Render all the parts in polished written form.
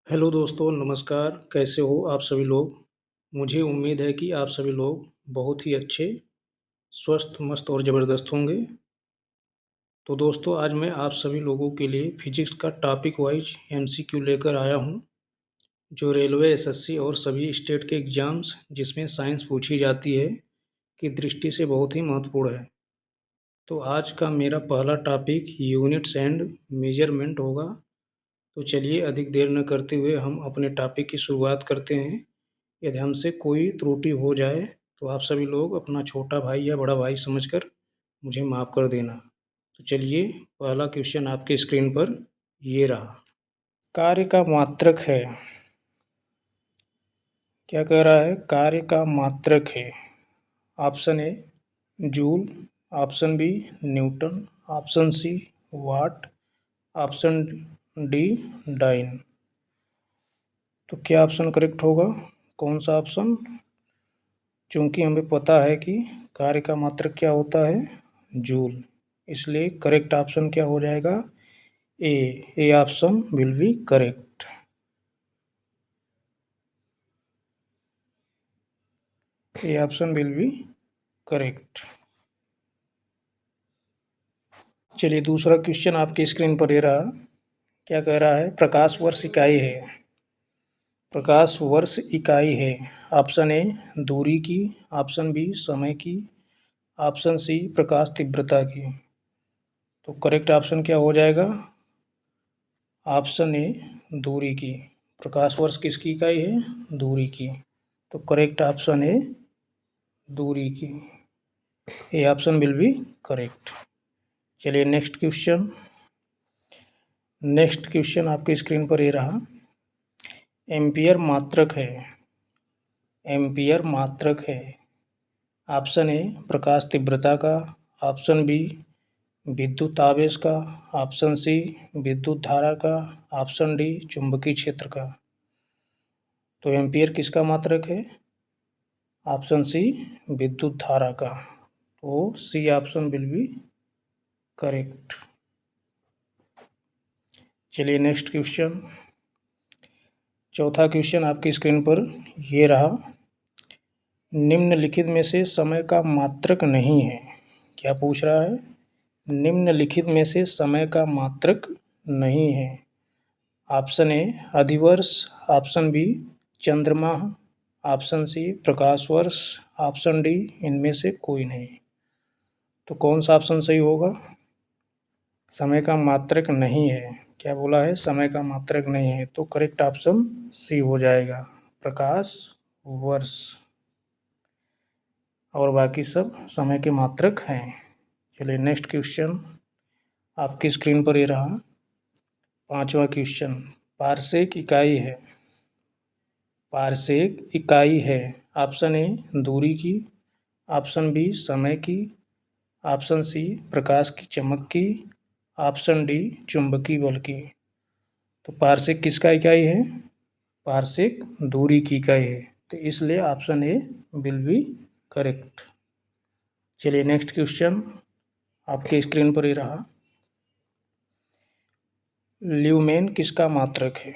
Hello दोस्तों, नमस्कार। कैसे हो आप सभी लोग? मुझे उम्मीद है कि आप सभी लोग बहुत ही अच्छे, स्वस्थ, मस्त और ज़बरदस्त होंगे। तो दोस्तों, आज मैं आप सभी लोगों के लिए फिजिक्स का टॉपिक वाइज एमसीक्यू लेकर आया हूं, जो रेलवे, एसएससी और सभी स्टेट के एग्ज़ाम्स जिसमें साइंस पूछी जाती है की दृष्टि से बहुत ही महत्वपूर्ण है। तो आज का मेरा पहला टॉपिक यूनिट्स एंड मेजरमेंट होगा। तो चलिए, अधिक देर न करते हुए हम अपने टॉपिक की शुरुआत करते हैं। यदि हमसे कोई त्रुटि हो जाए तो आप सभी लोग अपना छोटा भाई या बड़ा भाई समझकर मुझे माफ़ कर देना। तो चलिए, पहला क्वेश्चन आपके स्क्रीन पर ये रहा। कार्य का मात्रक है, क्या कह रहा है? कार्य का मात्रक है। Option A joule, option B newton, option C watt, option D dyne. तो क्या ऑप्शन करेक्ट होगा? कौन सा ऑप्शन? चूँकि हमें पता है कि कार्य का मात्रक क्या होता है, जूल, इसलिए करेक्ट ऑप्शन क्या हो जाएगा? A option will be correct. A option will be correct. चलिए, दूसरा क्वेश्चन आपकी स्क्रीन पर ये रहा। क्या कह रहा है? प्रकाश वर्ष इकाई है। प्रकाश वर्ष इकाई है। ऑप्शन ए दूरी की, ऑप्शन बी समय की, ऑप्शन सी प्रकाश तीव्रता की। तो करेक्ट ऑप्शन क्या हो जाएगा? ऑप्शन ए दूरी की। प्रकाश वर्ष किसकी इकाई है? दूरी की। तो करेक्ट ऑप्शन ए दूरी की। A option will be correct. चलिए, नेक्स्ट क्वेश्चन। नेक्स्ट क्वेश्चन आपके स्क्रीन पर ये रहा। एम्पियर मात्रक है। एम्पियर मात्रक है। ऑप्शन ए प्रकाश तीव्रता का, ऑप्शन बी विद्युत आवेश का, ऑप्शन सी विद्युत धारा का, ऑप्शन डी चुंबकीय क्षेत्र का। तो एम्पियर किसका मात्रक है? ऑप्शन सी विद्युत धारा का। तो C option will be correct. चलिए, नेक्स्ट क्वेश्चन। चौथा क्वेश्चन आपकी स्क्रीन पर ये रहा। निम्नलिखित में से समय का मात्रक नहीं है। क्या पूछ रहा है? निम्नलिखित में से समय का मात्रक नहीं है। ऑप्शन ए अधिवर्ष, ऑप्शन बी चंद्रमा, ऑप्शन सी प्रकाश वर्ष, ऑप्शन डी इनमें से कोई नहीं। तो कौन सा ऑप्शन सही होगा? समय का मात्रक नहीं है। क्या बोला है? समय का मात्रक नहीं है। तो करेक्ट ऑप्शन सी हो जाएगा, प्रकाश वर्ष। और बाकी सब समय के मात्रक हैं। चलिए, नेक्स्ट क्वेश्चन आपकी स्क्रीन पर ये रहा। पांचवा क्वेश्चन। पारसेक इकाई है। पारसेक इकाई है। ऑप्शन ए दूरी की, ऑप्शन बी समय की, ऑप्शन सी प्रकाश की चमक की, ऑप्शन डी चुंबकीय बल की। तो पारसेक किसका इकाई है? पारसेक दूरी की इकाई है। तो इसलिए option A will be correct. चलिए, नेक्स्ट क्वेश्चन आपके स्क्रीन पर ही रहा। ल्यूमेन किसका मात्रक है?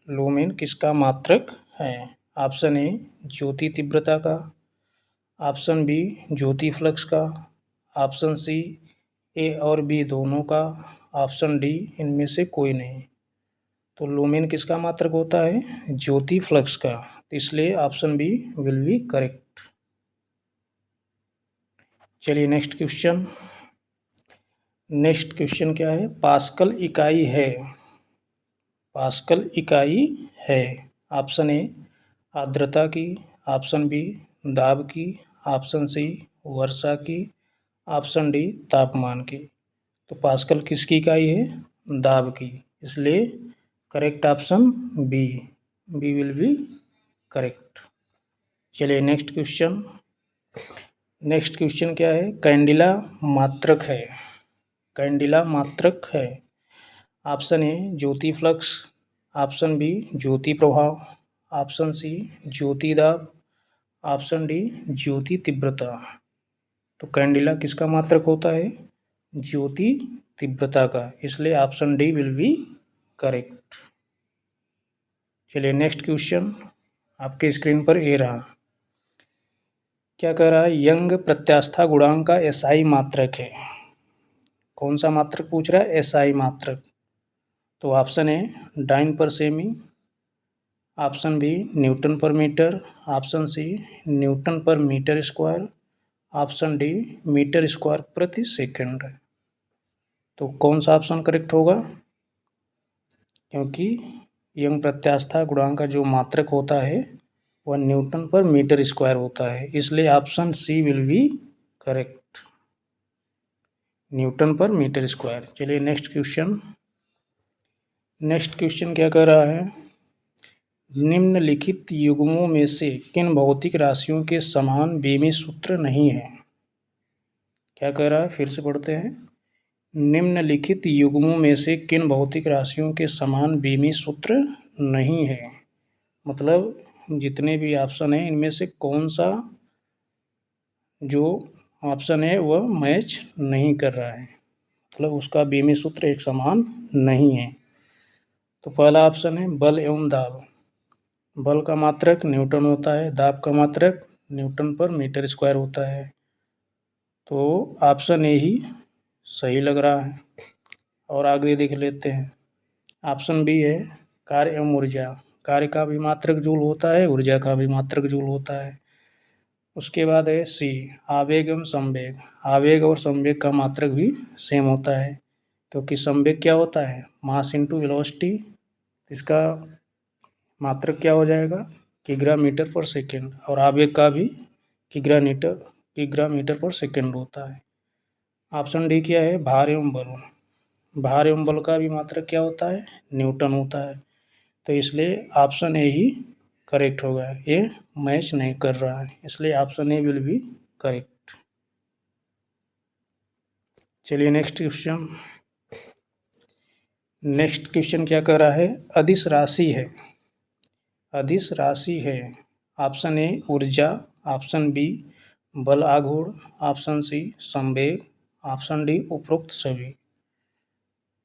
लुमेन किसका मात्रक है? ऑप्शन ए ज्योति तीव्रता का, ऑप्शन बी ज्योति फ्लक्स का, ऑप्शन सी ए और बी दोनों का, ऑप्शन डी इनमें से कोई नहीं। तो लुमेन किसका मात्रक होता है? ज्योति फ्लक्स का। इसलिए option B will be correct. चलिए, नेक्स्ट क्वेश्चन। नेक्स्ट क्वेश्चन क्या है? पास्कल इकाई है। पास्कल इकाई है। ऑप्शन ए आर्द्रता की, ऑप्शन बी दाब की, ऑप्शन सी वर्षा की, ऑप्शन डी तापमान की। तो पास्कल किसकी इकाई है? दाब की। इसलिए correct option B, B will be correct. चलिए, नेक्स्ट क्वेश्चन। नेक्स्ट क्वेश्चन क्या है? कैंडिला मात्रक है। कैंडिला मात्रक है। ऑप्शन ए ज्योति फ्लक्स, ऑप्शन बी ज्योति प्रभाव, ऑप्शन सी ज्योति दाब, ऑप्शन डी ज्योति तीव्रता। तो कैंडिला किसका मात्रक होता है? ज्योति तीव्रता का। इसलिए option D will be correct. चलिए नेक्स्ट क्वेश्चन आपके स्क्रीन पर ये रहा। क्या कह रहा है, यंग प्रत्यास्था गुणांक का एसआई मात्रक है। कौन सा मात्रक पूछ रहा है, एसआई मात्रक। तो ऑप्शन ए डाइन पर सेमी, option B newton per metre, option C newton per metre square, option D metre square प्रति सेकंड। तो कौन सा ऑप्शन करेक्ट होगा, क्योंकि यंग प्रत्यास्था गुणांक का जो मात्रक होता है वह न्यूटन पर मीटर स्क्वायर होता है, इसलिए option C will be correct, newton per metre square. चलिए नेक्स्ट क्वेश्चन क्या कह रहा है, निम्नलिखित युग्मों में से किन भौतिक राशियों के समान बेमी सूत्र नहीं है। क्या कह रहा है, फिर से पढ़ते हैं। निम्नलिखित युग्मों में से किन भौतिक राशियों के समान बेमी सूत्र नहीं है, मतलब जितने भी ऑप्शन हैं इनमें से कौन सा जो ऑप्शन है वह मैच नहीं कर रहा है, मतलब उसका बेमी सूत्र एक समान नहीं है। तो पहला ऑप्शन है बल एवं दाब। बल का मात्रक न्यूटन होता है, दाब का मात्रक न्यूटन पर मीटर स्क्वायर होता है। तो ऑप्शन ए ही सही लग रहा है। और आगे देख लेते हैं, ऑप्शन बी है कार्य एवं ऊर्जा। कार्य का भी मात्रक जूल होता है, ऊर्जा का भी मात्रक जूल होता है। उसके बाद है सी आवेग एवं संवेग। आवेग और संवेग का मात्रक भी सेम होता है, क्योंकि संवेग क्या होता है, मास इंटू वेलोसिटी। इसका मात्रक क्या हो जाएगा, किग्रा मीटर पर सेकेंड, और आवेग का भी किग्रा मीटर पर सेकेंड होता है। ऑप्शन डी क्या है, भार एवं बल। भार एवं बल का भी मात्रक क्या होता है, न्यूटन होता है। तो इसलिए ऑप्शन ए ही करेक्ट होगा, ये मैच नहीं कर रहा है, इसलिए option A will be correct. चलिए नेक्स्ट क्वेश्चन क्या कह रहा है, अदिश राशि है। अदिश राशि है, ऑप्शन ए ऊर्जा, ऑप्शन बी बल आघूर्ण, ऑप्शन सी संवेग, ऑप्शन डी उपरोक्त सभी।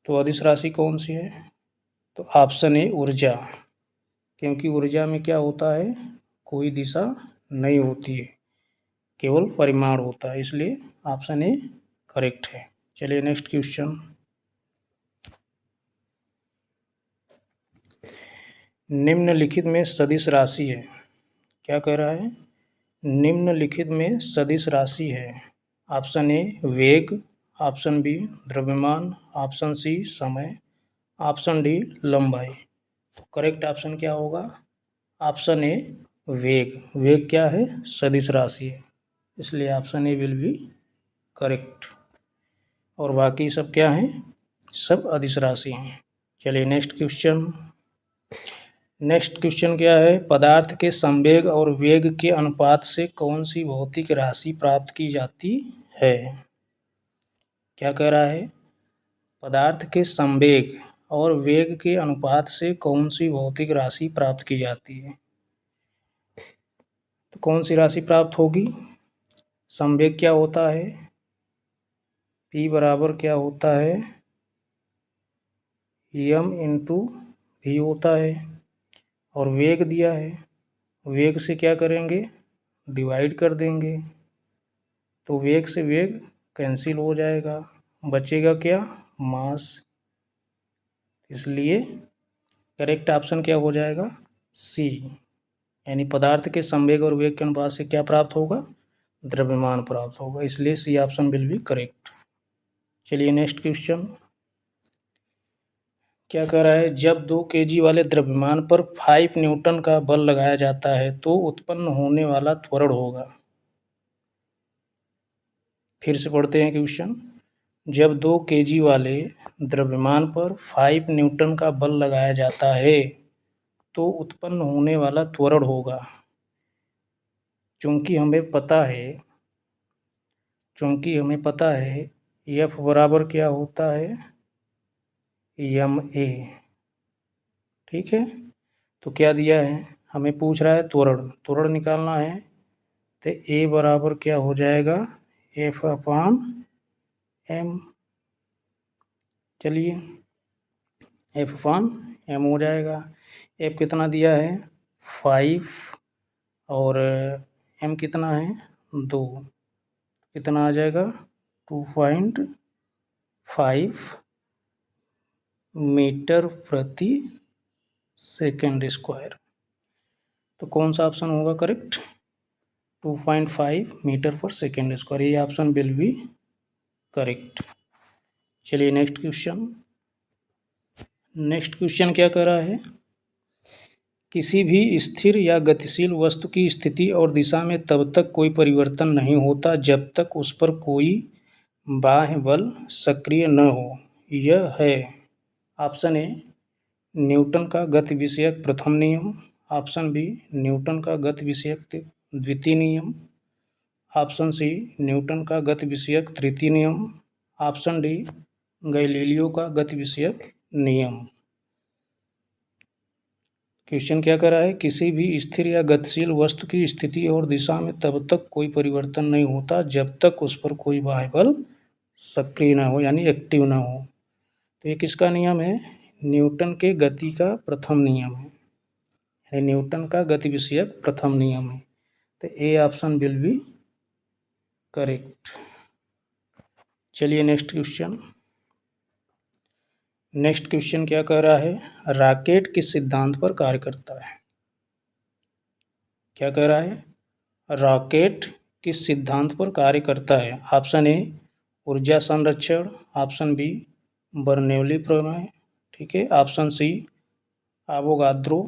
तो अदिश राशि कौन सी है, तो ऑप्शन ए ऊर्जा, क्योंकि ऊर्जा में क्या होता है, कोई दिशा नहीं होती है, केवल परिमाण होता है, इसलिए ऑप्शन ए करेक्ट है। चलिए नेक्स्ट क्वेश्चन, निम्नलिखित में सदिश राशि है। क्या कह रहा है, निम्नलिखित में सदिश राशि है। ऑप्शन ए वेग, ऑप्शन बी द्रव्यमान, ऑप्शन सी समय, ऑप्शन डी लंबाई। तो करेक्ट ऑप्शन क्या होगा, ऑप्शन ए वेग। वेग क्या है, सदिश राशि है, इसलिए option A will be correct. और बाकी सब क्या हैं, सब अदिश राशि हैं। चलिए नेक्स्ट क्वेश्चन क्या है, पदार्थ के संवेग और वेग के अनुपात से कौन सी भौतिक राशि प्राप्त की जाती है। क्या कह रहा है, पदार्थ के संवेग और वेग के अनुपात से कौन सी भौतिक राशि प्राप्त की जाती है। तो कौन सी राशि प्राप्त होगी, संवेग क्या होता है, P बराबर क्या होता है, m इंटू भी होता है, और वेग दिया है, वेग से क्या करेंगे, डिवाइड कर देंगे, तो वेग से वेग कैंसिल हो जाएगा, बचेगा क्या, मास। इसलिए करेक्ट ऑप्शन क्या हो जाएगा, सी, यानी पदार्थ के संवेग और वेग के अनुपात से क्या प्राप्त होगा, द्रव्यमान प्राप्त होगा, इसलिए C option will be correct. चलिए नेक्स्ट क्वेश्चन क्या कह रहा है, जब 2 kg वाले द्रव्यमान पर 5 न्यूटन का बल लगाया जाता है तो उत्पन्न होने वाला त्वरण होगा। फिर से पढ़ते हैं क्वेश्चन, जब 2 kg वाले द्रव्यमान पर 5 न्यूटन का बल लगाया जाता है तो उत्पन्न होने वाला त्वरण होगा। चूँकि हमें पता है F बराबर क्या होता है, ma, ठीक है। तो क्या दिया है, हमें पूछ रहा है त्वरण निकालना है, तो A बराबर क्या हो जाएगा, F/m। चलिए F/m हो जाएगा, एफ कितना दिया है 5 और एम कितना है 2, कितना आ जाएगा 2.5 मीटर प्रति सेकेंड स्क्वायर। तो कौन सा ऑप्शन होगा करेक्ट 2.5 मीटर पर सेकेंड स्क्वायर, ये ऑप्शन विल बी करेक्ट। चलिए नेक्स्ट क्वेश्चन क्या कर रहा है, किसी भी स्थिर या गतिशील वस्तु की स्थिति और दिशा में तब तक कोई परिवर्तन नहीं होता जब तक उस पर कोई बाह्य बल सक्रिय न हो। यह है ऑप्शन ए न्यूटन का गति विषयक प्रथम नियम, ऑप्शन बी न्यूटन का गति विषयक द्वितीय नियम, ऑप्शन सी न्यूटन का गति विषयक तृतीय नियम, ऑप्शन डी गैलीलियो का गति विषयक नियम। क्वेश्चन क्या कर रहा है, किसी भी स्थिर या गतिशील वस्तु की स्थिति और दिशा में तब तक कोई परिवर्तन नहीं होता जब तक उस पर कोई बाह्य बल सक्रिय न हो यानी एक्टिव न हो। तो ये किसका नियम है, न्यूटन के गति का प्रथम नियम है, यानी न्यूटन का गति विषयक प्रथम नियम है। तो A option will be correct. चलिए नेक्स्ट क्वेश्चन क्या कह रहा है, रॉकेट किस सिद्धांत पर कार्य करता है। क्या कह रहा है, रॉकेट किस सिद्धांत पर कार्य करता है। ऑप्शन ए ऊर्जा संरक्षण, ऑप्शन बी बर्नौली प्रमेय, ठीक है, ऑप्शन सी एवोगाद्रो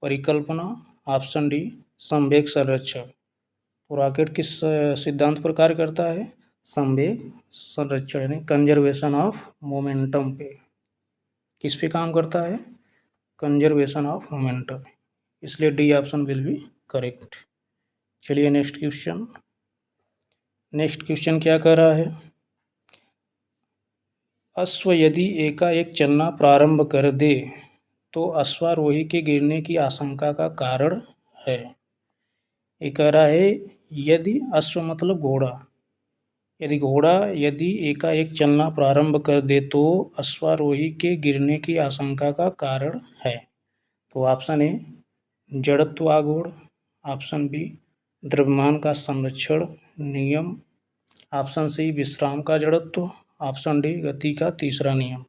परिकल्पना, ऑप्शन डी संवेग संरक्षण। तो रॉकेट किस सिद्धांत पर कार्य करता है, संवेग संरक्षण यानी कंजर्वेशन ऑफ मोमेंटम पे। किस पे काम करता है, कंजर्वेशन ऑफ मोमेंटम, इसलिए D option will be correct. चलिए नेक्स्ट क्वेश्चन क्या कह रहा है, अश्व यदि एकाएक चलना प्रारंभ कर दे तो अश्वारोही के गिरने की आशंका का कारण है। ये कह रहा है यदि अश्व मतलब घोड़ा, यदि एकाएक चलना प्रारंभ कर दे तो अश्वारोही के गिरने की आशंका का कारण है। तो ऑप्शन ए जड़त्व आघूर्ण, ऑप्शन बी द्रव्यमान का संरक्षण नियम, ऑप्शन सी विश्राम का जड़त्व, ऑप्शन डी गति का तीसरा नियम।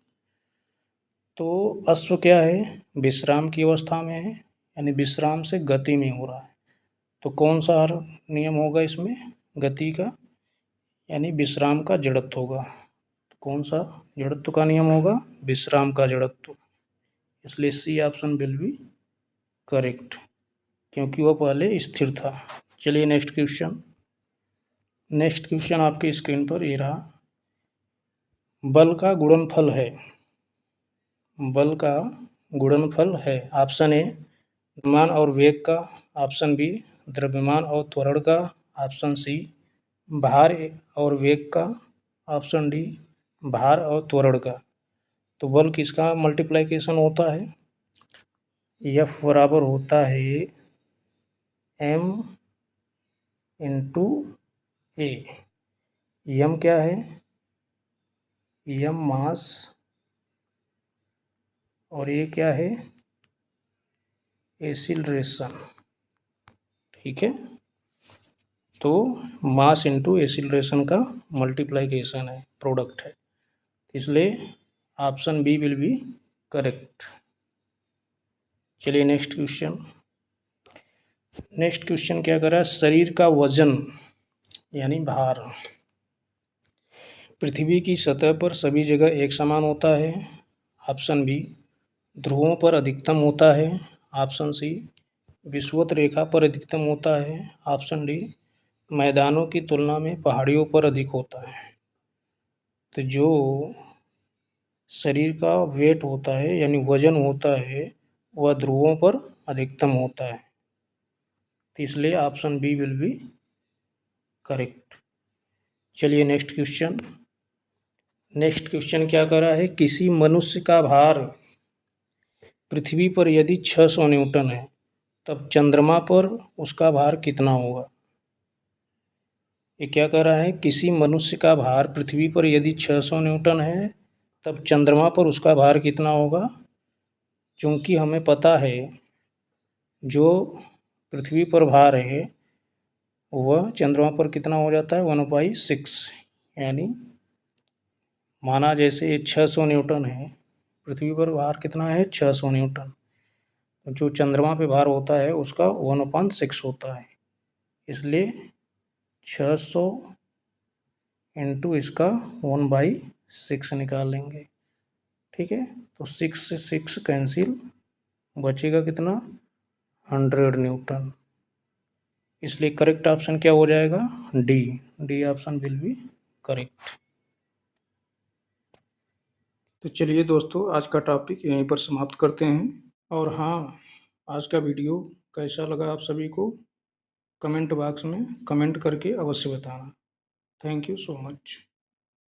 तो अश्व क्या है, विश्राम की अवस्था में है, यानी विश्राम से गति में हो रहा है। तो कौन सा नियम होगा इसमें, गति का, यानी विश्राम का जड़त्व होगा। तो कौन सा जड़त्व का नियम होगा, विश्राम का जड़त्व, इसलिए C option will be correct, क्योंकि वह पहले स्थिर था। चलिए नेक्स्ट क्वेश्चन आपके स्क्रीन पर ये रहा, बल का गुणनफल है। ऑप्शन ए द्रव्यमान और वेग का, ऑप्शन बी द्रव्यमान और त्वरण का, ऑप्शन सी भार और वेग का, ऑप्शन डी भार और त्वरण का। तो बल किसका मल्टीप्लिकेशन होता है, F बराबर होता है m इंटू ए। m क्या है, m मास और ये क्या है एसिलरेशन, ठीक है। तो मास इंटू एसिलरेशन का मल्टीप्लिकेशन है, प्रोडक्ट है, इसलिए option B will be correct. चलिए नेक्स्ट क्वेश्चन क्या कर रहा है, शरीर का वजन यानी भार पृथ्वी की सतह पर सभी जगह एक समान होता है। ऑप्शन बी ध्रुवों पर अधिकतम होता है, ऑप्शन सी विषुवत रेखा पर अधिकतम होता है, ऑप्शन डी मैदानों की तुलना में पहाड़ियों पर अधिक होता है। तो जो शरीर का वेट होता है यानी वजन होता है वह ध्रुवों पर अधिकतम होता है, तो इसलिए option B will be correct. चलिए नेक्स्ट क्वेश्चन क्या कर रहा है, किसी मनुष्य का भार पृथ्वी पर यदि 600 न्यूटन है तब चंद्रमा पर उसका भार कितना होगा। ये क्या कर रहा है, किसी मनुष्य का भार पृथ्वी पर यदि 600 न्यूटन है तब चंद्रमा पर उसका भार कितना होगा। चूँकि हमें पता है जो पृथ्वी पर भार है वह चंद्रमा पर कितना हो जाता है 1/6, यानी माना जैसे 600 न्यूटन है, पृथ्वी पर भार कितना है 600 न्यूटन, जो चंद्रमा पे भार होता है उसका 1/6 होता है, इसलिए 600 इंटू इसका 1/6 निकाल लेंगे। ठीक है, तो 6 से 6 कैंसिल, बचेगा कितना 100 न्यूटन, इसलिए करेक्ट ऑप्शन क्या हो जाएगा D. D option will be correct. तो चलिए दोस्तों, आज का टॉपिक यहीं पर समाप्त करते हैं। और हाँ, आज का वीडियो कैसा लगा आप सभी को कमेंट बॉक्स में कमेंट करके अवश्य बताना। Thank you so much.